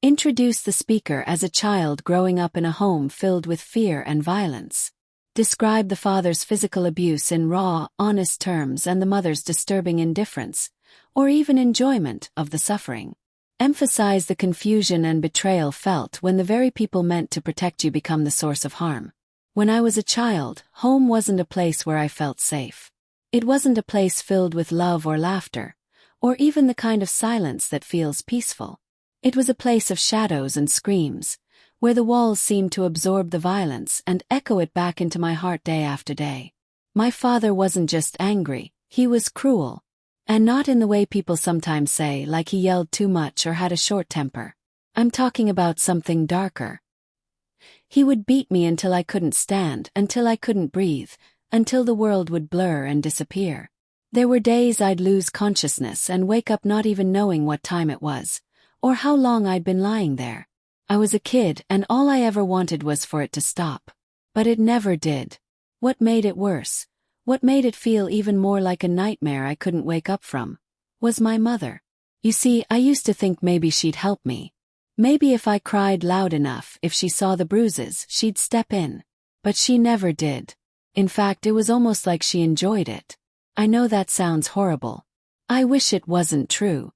Introduce the speaker as a child growing up in a home filled with fear and violence. Describe the father's physical abuse in raw, honest terms and the mother's disturbing indifference, or even enjoyment, of the suffering. Emphasize the confusion and betrayal felt when the very people meant to protect you become the source of harm. When I was a child, home wasn't a place where I felt safe. It wasn't a place filled with love or laughter, or even the kind of silence that feels peaceful. It was a place of shadows and screams, where the walls seemed to absorb the violence and echo it back into my heart day after day. My father wasn't just angry, he was cruel. And not in the way people sometimes say, like he yelled too much or had a short temper. I'm talking about something darker. He would beat me until I couldn't stand, until I couldn't breathe, until the world would blur and disappear. There were days I'd lose consciousness and wake up not even knowing what time it was, or how long I'd been lying there. I was a kid and all I ever wanted was for it to stop. But it never did. What made it worse? What made it feel even more like a nightmare I couldn't wake up from? Was my mother. You see, I used to think maybe she'd help me. Maybe if I cried loud enough, if she saw the bruises, she'd step in. But she never did. In fact, it was almost like she enjoyed it. I know that sounds horrible. I wish it wasn't true.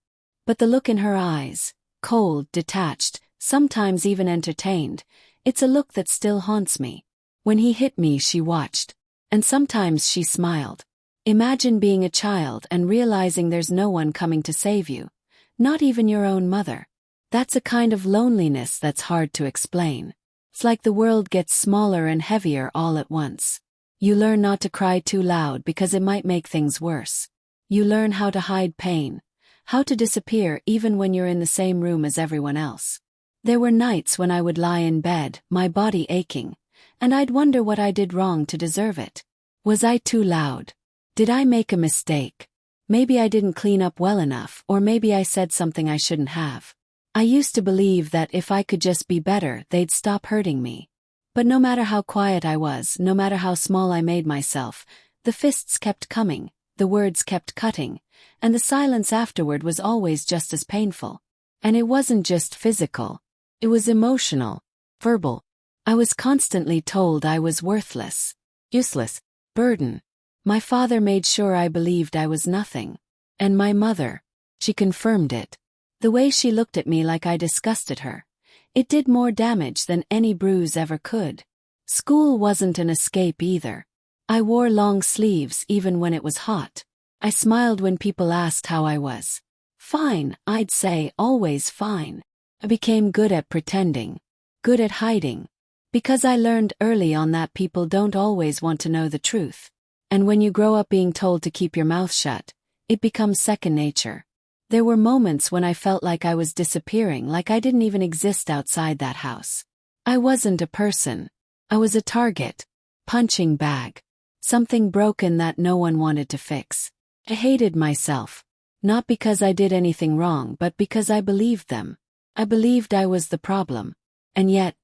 But the look in her eyes, cold, detached, sometimes even entertained, it's a look that still haunts me. When he hit me, she watched. And sometimes she smiled. Imagine being a child and realizing there's no one coming to save you. Not even your own mother. That's a kind of loneliness that's hard to explain. It's like the world gets smaller and heavier all at once. You learn not to cry too loud because it might make things worse. You learn how to hide pain. How to disappear even when you're in the same room as everyone else. There were nights when I would lie in bed, my body aching, and I'd wonder what I did wrong to deserve it. Was I too loud? Did I make a mistake? Maybe I didn't clean up well enough, or maybe I said something I shouldn't have. I used to believe that if I could just be better, they'd stop hurting me. But no matter how quiet I was, no matter how small I made myself, the fists kept coming, the words kept cutting, and the silence afterward was always just as painful. And it wasn't just physical. It was emotional, verbal. I was constantly told I was worthless, useless, burden. My father made sure I believed I was nothing. And my mother, she confirmed it. The way she looked at me like I disgusted her. It did more damage than any bruise ever could. School wasn't an escape either. I wore long sleeves even when it was hot. I smiled when people asked how I was. Fine, I'd say, always fine. I became good at pretending. Good at hiding. Because I learned early on that people don't always want to know the truth. And when you grow up being told to keep your mouth shut, it becomes second nature. There were moments when I felt like I was disappearing, like I didn't even exist outside that house. I wasn't a person. I was a target. Punching bag. Something broken that no one wanted to fix. I hated myself. Not because I did anything wrong, but because I believed them. I believed I was the problem. And yet,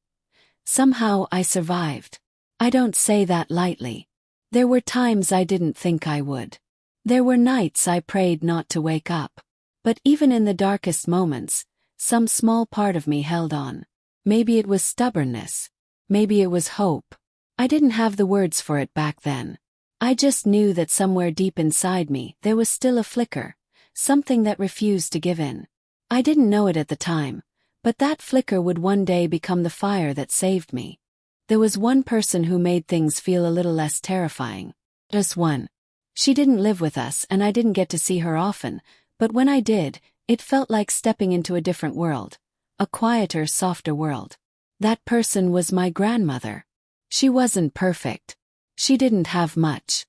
somehow I survived. I don't say that lightly. There were times I didn't think I would. There were nights I prayed not to wake up. But even in the darkest moments, some small part of me held on. Maybe it was stubbornness. Maybe it was hope. I didn't have the words for it back then. I just knew that somewhere deep inside me there was still a flicker, something that refused to give in. I didn't know it at the time, but that flicker would one day become the fire that saved me. There was one person who made things feel a little less terrifying. Just one. She didn't live with us and I didn't get to see her often, but when I did, it felt like stepping into a different world. A quieter, softer world. That person was my grandmother. She wasn't perfect. She didn't have much.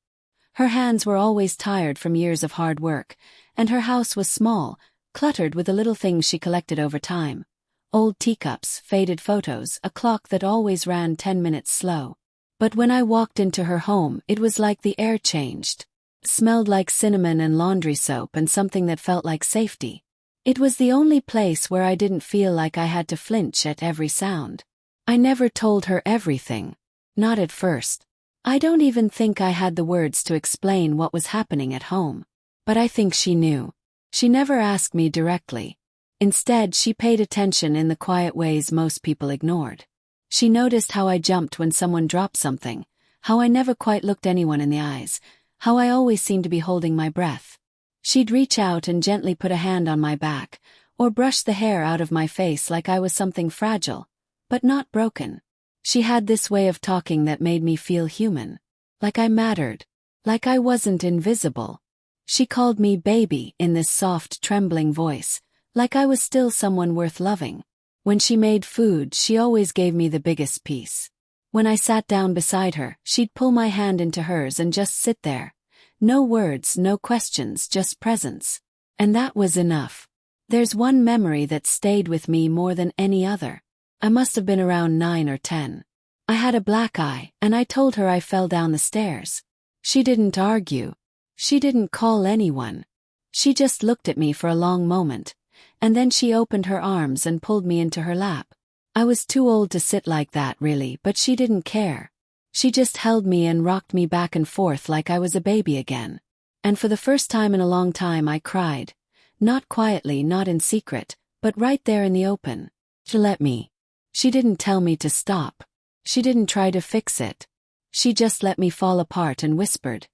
Her hands were always tired from years of hard work, and her house was small, cluttered with the little things she collected over time. Old teacups, faded photos, a clock that always ran 10 minutes slow. But when I walked into her home, it was like the air changed. It smelled like cinnamon and laundry soap and something that felt like safety. It was the only place where I didn't feel like I had to flinch at every sound. I never told her everything. Not at first. I don't even think I had the words to explain what was happening at home. But I think she knew. She never asked me directly. Instead, she paid attention in the quiet ways most people ignored. She noticed how I jumped when someone dropped something, how I never quite looked anyone in the eyes, how I always seemed to be holding my breath. She'd reach out and gently put a hand on my back, or brush the hair out of my face like I was something fragile, but not broken. She had this way of talking that made me feel human. Like I mattered. Like I wasn't invisible. She called me baby in this soft, trembling voice, like I was still someone worth loving. When she made food, she always gave me the biggest piece. When I sat down beside her, she'd pull my hand into hers and just sit there. No words, no questions, just presence. And that was enough. There's one memory that stayed with me more than any other. I must have been around 9 or 10. I had a black eye, and I told her I fell down the stairs. She didn't argue. She didn't call anyone. She just looked at me for a long moment, and then she opened her arms and pulled me into her lap. I was too old to sit like that, really, but she didn't care. She just held me and rocked me back and forth like I was a baby again. And for the first time in a long time I cried. Not quietly, not in secret, but right there in the open. She let me. She didn't tell me to stop. She didn't try to fix it. She just let me fall apart and whispered,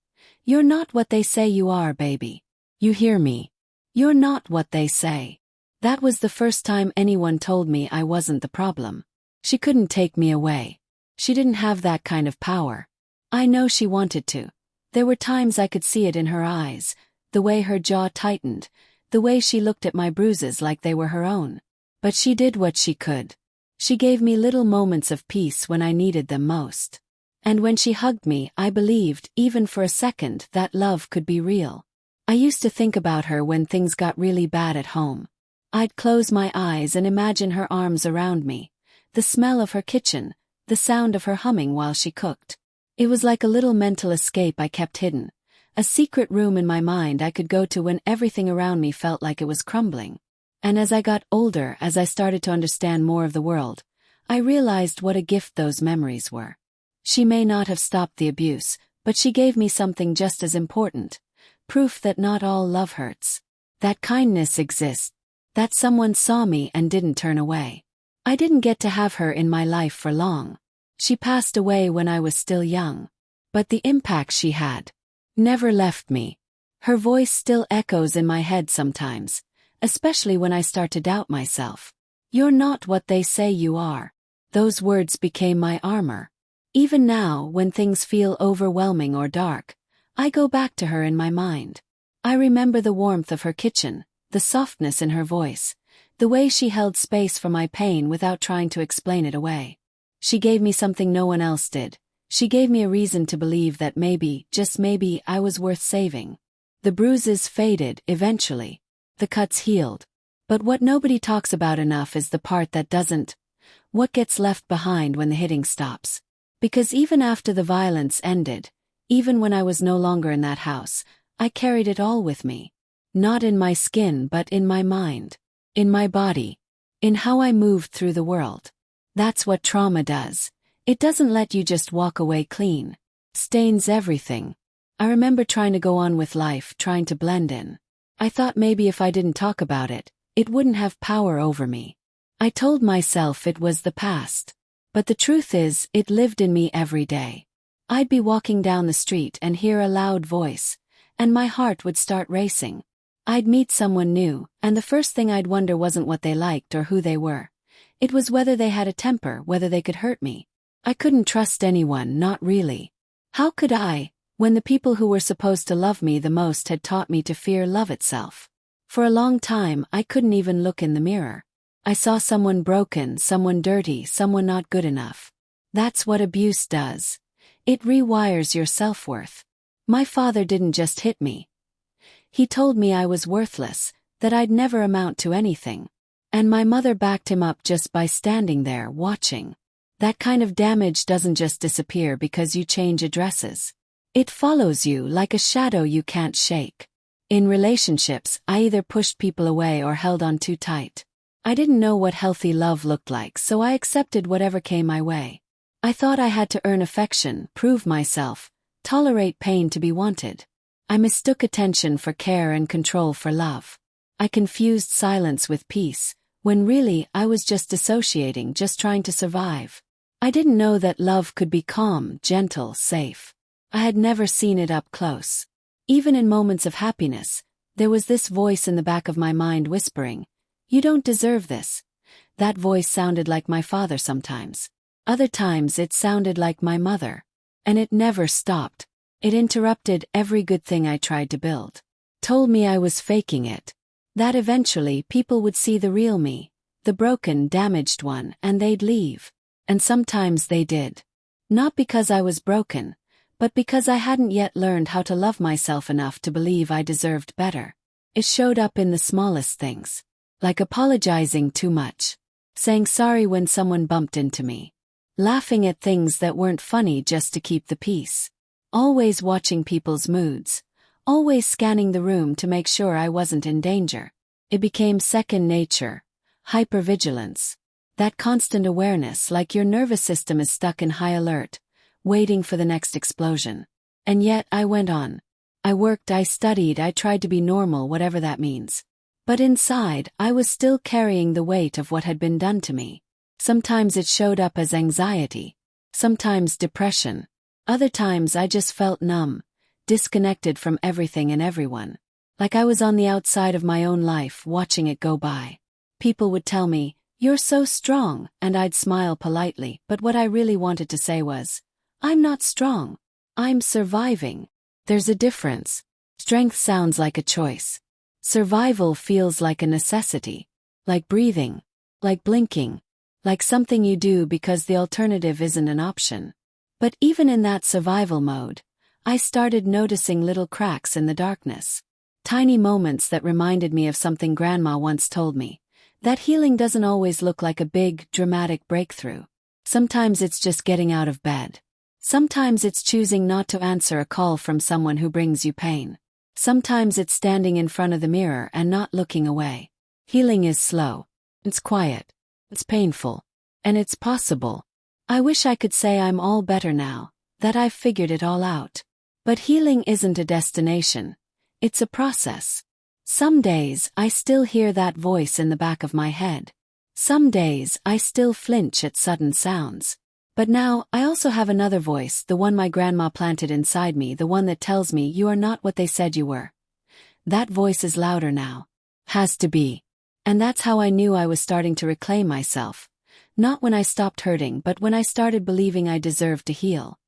"You're not what they say you are, baby. You hear me? You're not what they say." That was the first time anyone told me I wasn't the problem. She couldn't take me away. She didn't have that kind of power. I know she wanted to. There were times I could see it in her eyes, the way her jaw tightened, the way she looked at my bruises like they were her own. But she did what she could. She gave me little moments of peace when I needed them most. And when she hugged me, I believed, even for a second, that love could be real. I used to think about her when things got really bad at home. I'd close my eyes and imagine her arms around me, the smell of her kitchen, the sound of her humming while she cooked. It was like a little mental escape I kept hidden, a secret room in my mind I could go to when everything around me felt like it was crumbling. And as I got older, as I started to understand more of the world, I realized what a gift those memories were. She may not have stopped the abuse, but she gave me something just as important. Proof that not all love hurts. That kindness exists. That someone saw me and didn't turn away. I didn't get to have her in my life for long. She passed away when I was still young. But the impact she had never left me. Her voice still echoes in my head sometimes, especially when I start to doubt myself. You're not what they say you are. Those words became my armor. Even now, when things feel overwhelming or dark, I go back to her in my mind. I remember the warmth of her kitchen, the softness in her voice, the way she held space for my pain without trying to explain it away. She gave me something no one else did. She gave me a reason to believe that maybe, just maybe, I was worth saving. The bruises faded, eventually. The cuts healed. But what nobody talks about enough is the part that doesn't. What gets left behind when the hitting stops. Because even after the violence ended, even when I was no longer in that house, I carried it all with me. Not in my skin but in my mind. In my body. In how I moved through the world. That's what trauma does. It doesn't let you just walk away clean. Stains everything. I remember trying to go on with life, trying to blend in. I thought maybe if I didn't talk about it, it wouldn't have power over me. I told myself it was the past. But the truth is, it lived in me every day. I'd be walking down the street and hear a loud voice, and my heart would start racing. I'd meet someone new, and the first thing I'd wonder wasn't what they liked or who they were. It was whether they had a temper, whether they could hurt me. I couldn't trust anyone, not really. How could I, when the people who were supposed to love me the most had taught me to fear love itself? For a long time, I couldn't even look in the mirror. I saw someone broken, someone dirty, someone not good enough. That's what abuse does. It rewires your self-worth. My father didn't just hit me. He told me I was worthless, that I'd never amount to anything. And my mother backed him up just by standing there, watching. That kind of damage doesn't just disappear because you change addresses. It follows you like a shadow you can't shake. In relationships, I either pushed people away or held on too tight. I didn't know what healthy love looked like, so I accepted whatever came my way. I thought I had to earn affection, prove myself, tolerate pain to be wanted. I mistook attention for care and control for love. I confused silence with peace, when really I was just dissociating, just trying to survive. I didn't know that love could be calm, gentle, safe. I had never seen it up close. Even in moments of happiness, there was this voice in the back of my mind whispering, "You don't deserve this." That voice sounded like my father sometimes. Other times it sounded like my mother. And it never stopped. It interrupted every good thing I tried to build. Told me I was faking it. That eventually people would see the real me, the broken, damaged one, and they'd leave. And sometimes they did. Not because I was broken, but because I hadn't yet learned how to love myself enough to believe I deserved better. It showed up in the smallest things. Like apologizing too much. Saying sorry when someone bumped into me. Laughing at things that weren't funny just to keep the peace. Always watching people's moods. Always scanning the room to make sure I wasn't in danger. It became second nature. Hypervigilance. That constant awareness, like your nervous system is stuck in high alert, waiting for the next explosion. And yet I went on. I worked, I studied, I tried to be normal, whatever that means. But inside, I was still carrying the weight of what had been done to me. Sometimes it showed up as anxiety. Sometimes depression. Other times I just felt numb, disconnected from everything and everyone. Like I was on the outside of my own life, watching it go by. People would tell me, "You're so strong," and I'd smile politely, but what I really wanted to say was, "I'm not strong. I'm surviving." There's a difference. Strength sounds like a choice. Survival feels like a necessity. Like breathing. Like blinking. Like something you do because the alternative isn't an option. But even in that survival mode, I started noticing little cracks in the darkness. Tiny moments that reminded me of something Grandma once told me. That healing doesn't always look like a big, dramatic breakthrough. Sometimes it's just getting out of bed. Sometimes it's choosing not to answer a call from someone who brings you pain. Sometimes it's standing in front of the mirror and not looking away. Healing is slow. It's quiet. It's painful. And it's possible. I wish I could say I'm all better now, that I've figured it all out. But healing isn't a destination. It's a process. Some days I still hear that voice in the back of my head. Some days I still flinch at sudden sounds. But now I also have another voice, the one my grandma planted inside me, the one that tells me you are not what they said you were. That voice is louder now. Has to be. And that's how I knew I was starting to reclaim myself. Not when I stopped hurting, but when I started believing I deserved to heal.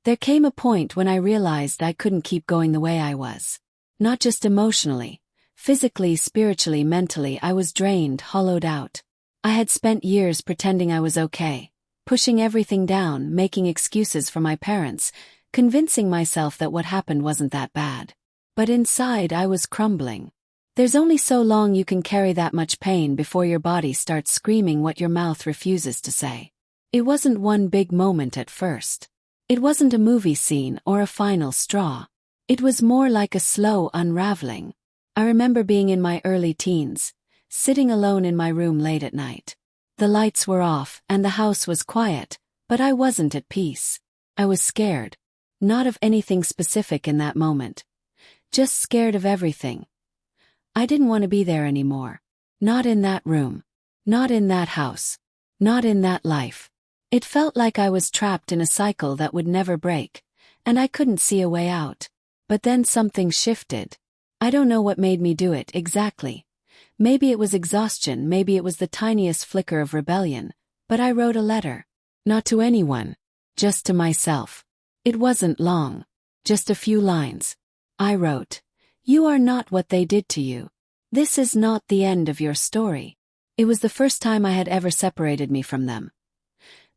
There came a point when I realized I couldn't keep going the way I was. Not just emotionally. Physically, spiritually, mentally, I was drained, hollowed out. I had spent years pretending I was okay. Pushing everything down, making excuses for my parents, convincing myself that what happened wasn't that bad. But inside I was crumbling. There's only so long you can carry that much pain before your body starts screaming what your mouth refuses to say. It wasn't one big moment at first. It wasn't a movie scene or a final straw. It was more like a slow unraveling. I remember being in my early teens, sitting alone in my room late at night. The lights were off and the house was quiet, but I wasn't at peace. I was scared. Not of anything specific in that moment. Just scared of everything. I didn't want to be there anymore. Not in that room. Not in that house. Not in that life. It felt like I was trapped in a cycle that would never break, and I couldn't see a way out. But then something shifted. I don't know what made me do it exactly. Maybe it was exhaustion, maybe it was the tiniest flicker of rebellion, but I wrote a letter. Not to anyone. Just to myself. It wasn't long. Just a few lines. I wrote, "You are not what they did to you. This is not the end of your story." It was the first time I had ever separated me from them.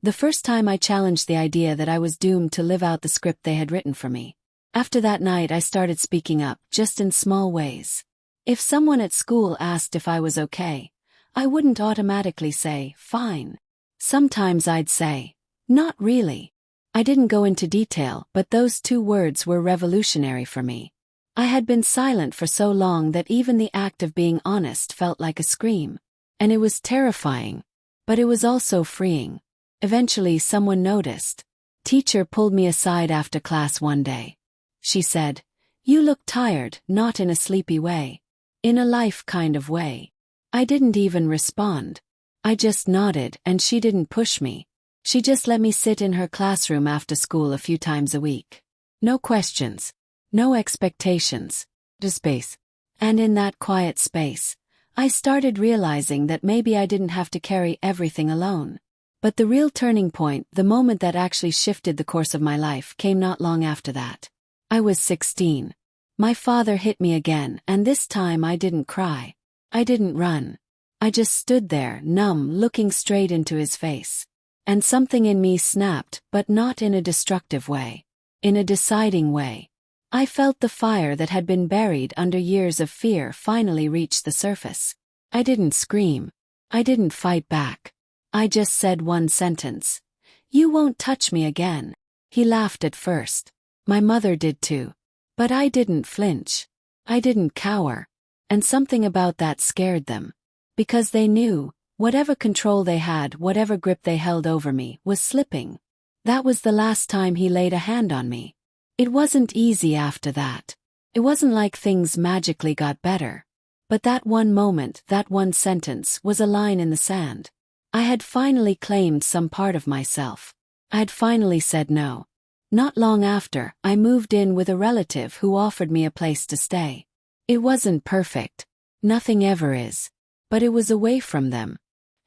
The first time I challenged the idea that I was doomed to live out the script they had written for me. After that night I started speaking up, just in small ways. If someone at school asked if I was okay, I wouldn't automatically say, "Fine." Sometimes I'd say, "Not really." I didn't go into detail, but those 2 words were revolutionary for me. I had been silent for so long that even the act of being honest felt like a scream. And it was terrifying. But it was also freeing. Eventually someone noticed. Teacher pulled me aside after class one day. She said, "You look tired," not in a sleepy way. In a life kind of way. I didn't even respond. I just nodded and she didn't push me. She just let me sit in her classroom after school a few times a week. No questions. No expectations. Just space. And in that quiet space, I started realizing that maybe I didn't have to carry everything alone. But the real turning point, the moment that actually shifted the course of my life, came not long after that. I was 16. My father hit me again, and this time I didn't cry. I didn't run. I just stood there, numb, looking straight into his face. And something in me snapped, but not in a destructive way. In a deciding way. I felt the fire that had been buried under years of fear finally reach the surface. I didn't scream. I didn't fight back. I just said one sentence. "You won't touch me again." He laughed at first. My mother did too. But I didn't flinch. I didn't cower. And something about that scared them. Because they knew, whatever control they had, whatever grip they held over me, was slipping. That was the last time he laid a hand on me. It wasn't easy after that. It wasn't like things magically got better. But that one moment, that one sentence, was a line in the sand. I had finally claimed some part of myself. I had finally said no. Not long after, I moved in with a relative who offered me a place to stay. It wasn't perfect. Nothing ever is. But it was away from them.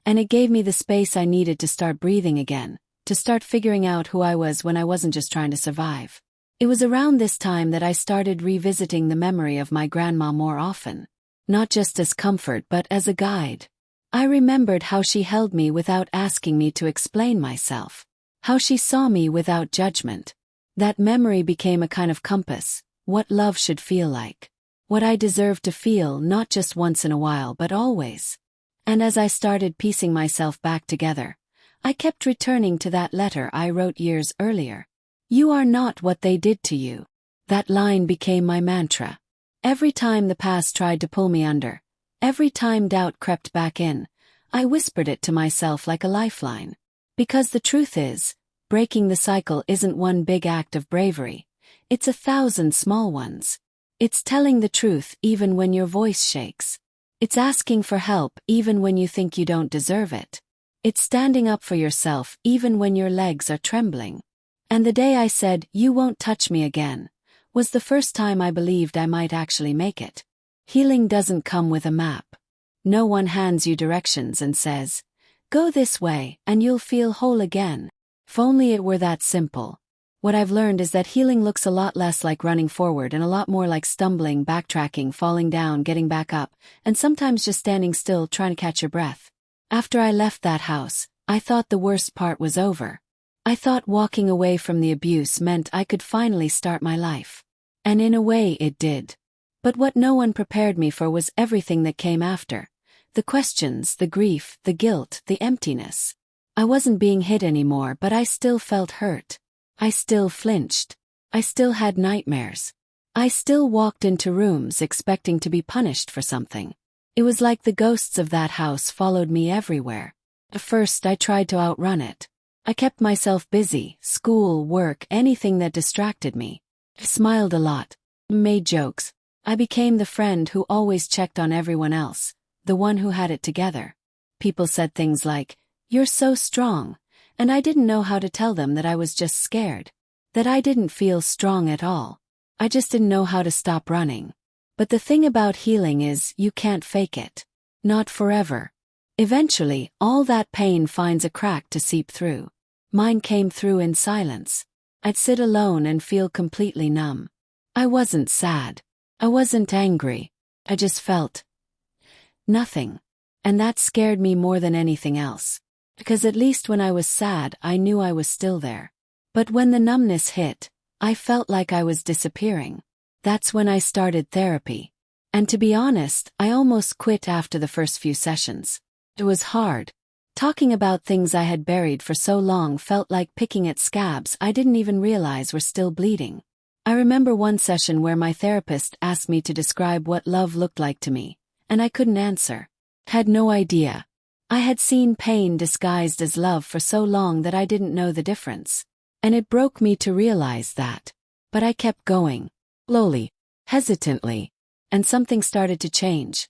And it gave me the space I needed to start breathing again, to start figuring out who I was when I wasn't just trying to survive. It was around this time that I started revisiting the memory of my grandma more often. Not just as comfort but as a guide. I remembered how she held me without asking me to explain myself. How she saw me without judgment. That memory became a kind of compass, what love should feel like. What I deserved to feel, not just once in a while but always. And as I started piecing myself back together, I kept returning to that letter I wrote years earlier. "You are not what they did to you." That line became my mantra. Every time the past tried to pull me under, every time doubt crept back in, I whispered it to myself like a lifeline. Because the truth is, breaking the cycle isn't one big act of bravery. It's 1,000 small ones. It's telling the truth even when your voice shakes. It's asking for help even when you think you don't deserve it. It's standing up for yourself even when your legs are trembling. And the day I said, "You won't touch me again," was the first time I believed I might actually make it. Healing doesn't come with a map. No one hands you directions and says, "Go this way and you'll feel whole again." If only it were that simple. What I've learned is that healing looks a lot less like running forward and a lot more like stumbling, backtracking, falling down, getting back up, and sometimes just standing still trying to catch your breath. After I left that house, I thought the worst part was over. I thought walking away from the abuse meant I could finally start my life. And in a way it did. But what no one prepared me for was everything that came after. The questions, the grief, the guilt, the emptiness. I wasn't being hit anymore, but I still felt hurt. I still flinched. I still had nightmares. I still walked into rooms expecting to be punished for something. It was like the ghosts of that house followed me everywhere. At first I tried to outrun it. I kept myself busy, school, work, anything that distracted me. I smiled a lot, made jokes. I became the friend who always checked on everyone else, the one who had it together. People said things like, "You're so strong," and I didn't know how to tell them that I was just scared. That I didn't feel strong at all. I just didn't know how to stop running. But the thing about healing is, you can't fake it. Not forever. Eventually, all that pain finds a crack to seep through. Mine came through in silence. I'd sit alone and feel completely numb. I wasn't sad. I wasn't angry. I just felt nothing. And that scared me more than anything else. Because at least when I was sad, I knew I was still there. But when the numbness hit, I felt like I was disappearing. That's when I started therapy. And to be honest, I almost quit after the first few sessions. It was hard. Talking about things I had buried for so long felt like picking at scabs I didn't even realize were still bleeding. I remember one session where my therapist asked me to describe what love looked like to me, and I couldn't answer. Had no idea. I had seen pain disguised as love for so long that I didn't know the difference. And it broke me to realize that. But I kept going. Slowly. Hesitantly. and something started to change.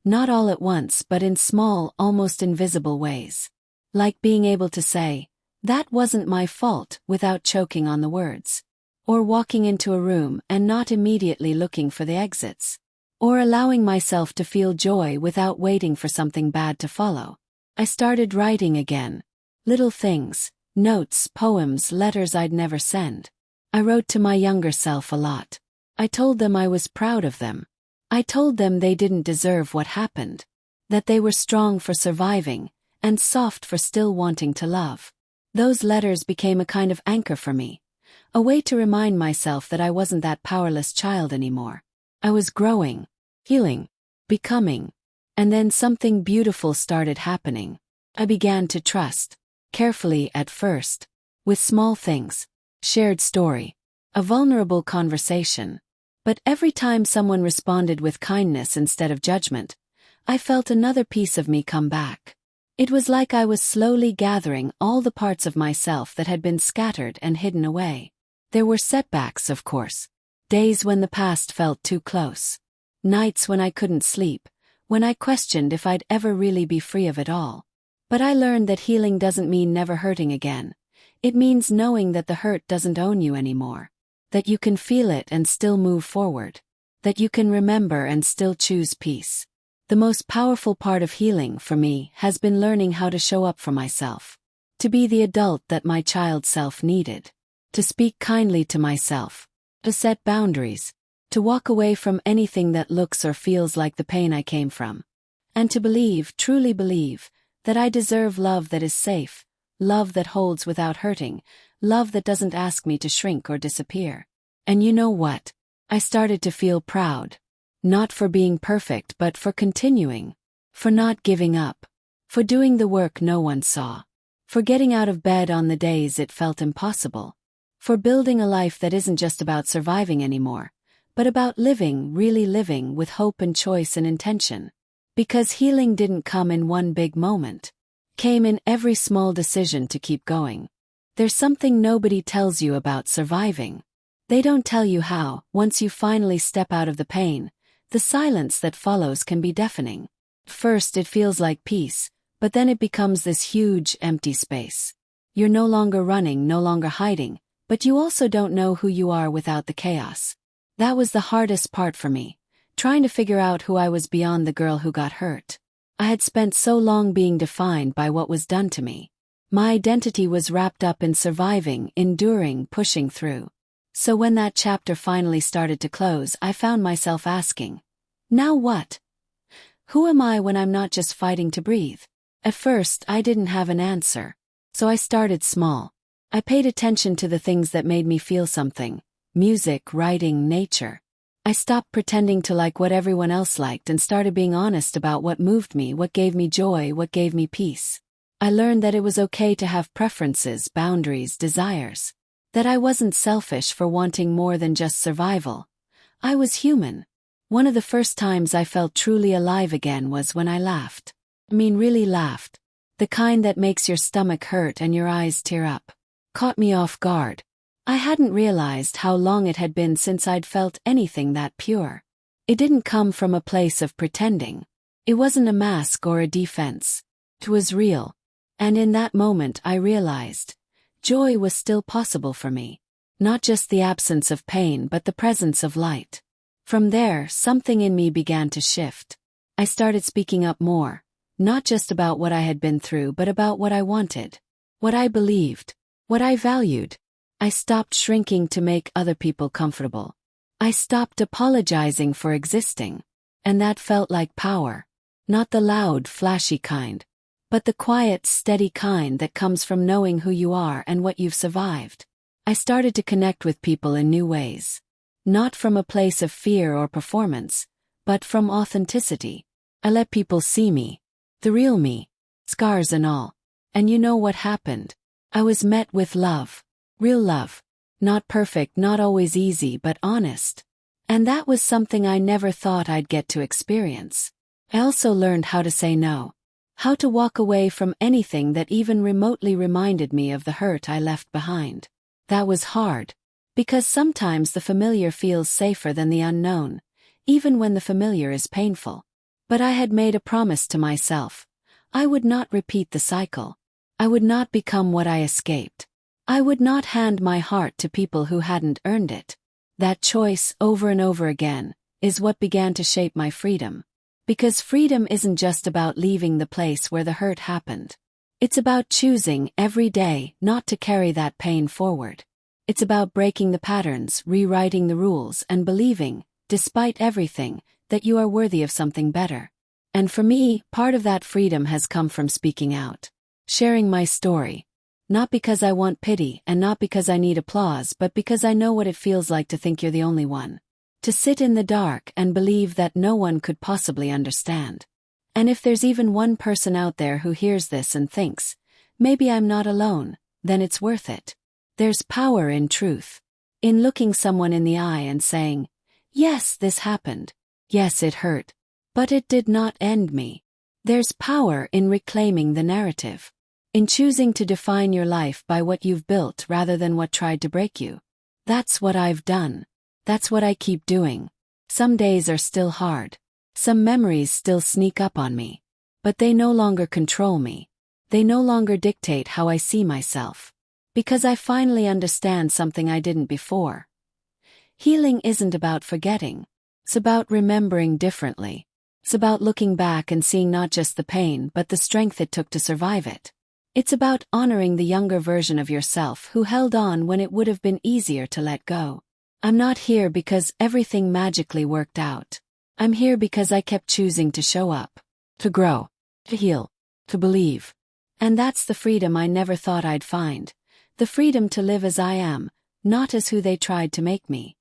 Not all at once, but in small, almost invisible ways. Like being able to say, "That wasn't my fault," without choking on the words. Or walking into a room and not immediately looking for the exits. Or allowing myself to feel joy without waiting for something bad to follow. I started writing again. Little things, notes, poems, letters I'd never send. I wrote to my younger self a lot. I told them I was proud of them. I told them they didn't deserve what happened. That they were strong for surviving, and soft for still wanting to love. Those letters became a kind of anchor for me. A way to remind myself that I wasn't that powerless child anymore. I was growing, healing, becoming. And then something beautiful started happening. I began to trust. Carefully at first. With small things. Shared story. A vulnerable conversation. But every time someone responded with kindness instead of judgment, I felt another piece of me come back. It was like I was slowly gathering all the parts of myself that had been scattered and hidden away. There were setbacks, of course. Days when the past felt too close. Nights when I couldn't sleep, when I questioned if I'd ever really be free of it all. But I learned that healing doesn't mean never hurting again. It means knowing that the hurt doesn't own you anymore. That you can feel it and still move forward. That you can remember and still choose peace. The most powerful part of healing for me has been learning how to show up for myself. To be the adult that my child self needed. To speak kindly to myself. To set boundaries. To walk away from anything that looks or feels like the pain I came from. And to believe, truly believe, that I deserve love that is safe, love that holds without hurting, love that doesn't ask me to shrink or disappear. And you know what? I started to feel proud. Not for being perfect, but for continuing. For not giving up. For doing the work no one saw. For getting out of bed on the days it felt impossible. For building a life that isn't just about surviving anymore, but about living, really living with hope and choice and intention. Because healing didn't come in one big moment. Came in every small decision to keep going. There's something nobody tells you about surviving. They don't tell you how, once you finally step out of the pain, the silence that follows can be deafening. First it feels like peace, but then it becomes this huge, empty space. You're no longer running, no longer hiding, but you also don't know who you are without the chaos. That was the hardest part for me, trying to figure out who I was beyond the girl who got hurt. I had spent so long being defined by what was done to me. My identity was wrapped up in surviving, enduring, pushing through. So when that chapter finally started to close, I found myself asking, now what? Who am I when I'm not just fighting to breathe? At first, I didn't have an answer. So I started small. I paid attention to the things that made me feel something. Music, writing, nature. I stopped pretending to like what everyone else liked and started being honest about what moved me, what gave me joy, what gave me peace. I learned that it was okay to have preferences, boundaries, desires. That I wasn't selfish for wanting more than just survival. I was human. One of the first times I felt truly alive again was when I laughed. I mean, really laughed. The kind that makes your stomach hurt and your eyes tear up. Caught me off guard. I hadn't realized how long it had been since I'd felt anything that pure. It didn't come from a place of pretending. It wasn't a mask or a defense. It was real. And in that moment I realized, joy was still possible for me. Not just the absence of pain, but the presence of light. From there, something in me began to shift. I started speaking up more, not just about what I had been through, but about what I wanted. What I believed. What I valued. I stopped shrinking to make other people comfortable. I stopped apologizing for existing. And that felt like power. Not the loud, flashy kind, but the quiet, steady kind that comes from knowing who you are and what you've survived. I started to connect with people in new ways. Not from a place of fear or performance, but from authenticity. I let people see me. The real me. Scars and all. And you know what happened? I was met with love. Real love. Not perfect, not always easy, but honest. And that was something I never thought I'd get to experience. I also learned how to say no. How to walk away from anything that even remotely reminded me of the hurt I left behind. That was hard. Because sometimes the familiar feels safer than the unknown. even when the familiar is painful. But I had made a promise to myself. I would not repeat the cycle. I would not become what I escaped. I would not hand my heart to people who hadn't earned it. That choice, over and over again, is what began to shape my freedom. Because freedom isn't just about leaving the place where the hurt happened. It's about choosing every day not to carry that pain forward. It's about breaking the patterns, rewriting the rules, and believing, despite everything, that you are worthy of something better. And for me, part of that freedom has come from speaking out. Sharing my story. Not because I want pity and not because I need applause, but because I know what it feels like to think you're the only one. To sit in the dark and believe that no one could possibly understand. And if there's even one person out there who hears this and thinks, maybe I'm not alone, then it's worth it. There's power in truth. In looking someone in the eye and saying, yes, this happened. Yes, it hurt. But it did not end me. There's power in reclaiming the narrative. In choosing to define your life by what you've built rather than what tried to break you. That's what I've done. That's what I keep doing. Some days are still hard. Some memories still sneak up on me. But they no longer control me. They no longer dictate how I see myself. Because I finally understand something I didn't before. Healing isn't about forgetting. It's about remembering differently. It's about looking back and seeing not just the pain but the strength it took to survive it. It's about honoring the younger version of yourself who held on when it would have been easier to let go. I'm not here because everything magically worked out. I'm here because I kept choosing to show up, to grow, to heal, to believe. And that's the freedom I never thought I'd find. The freedom to live as I am, not as who they tried to make me.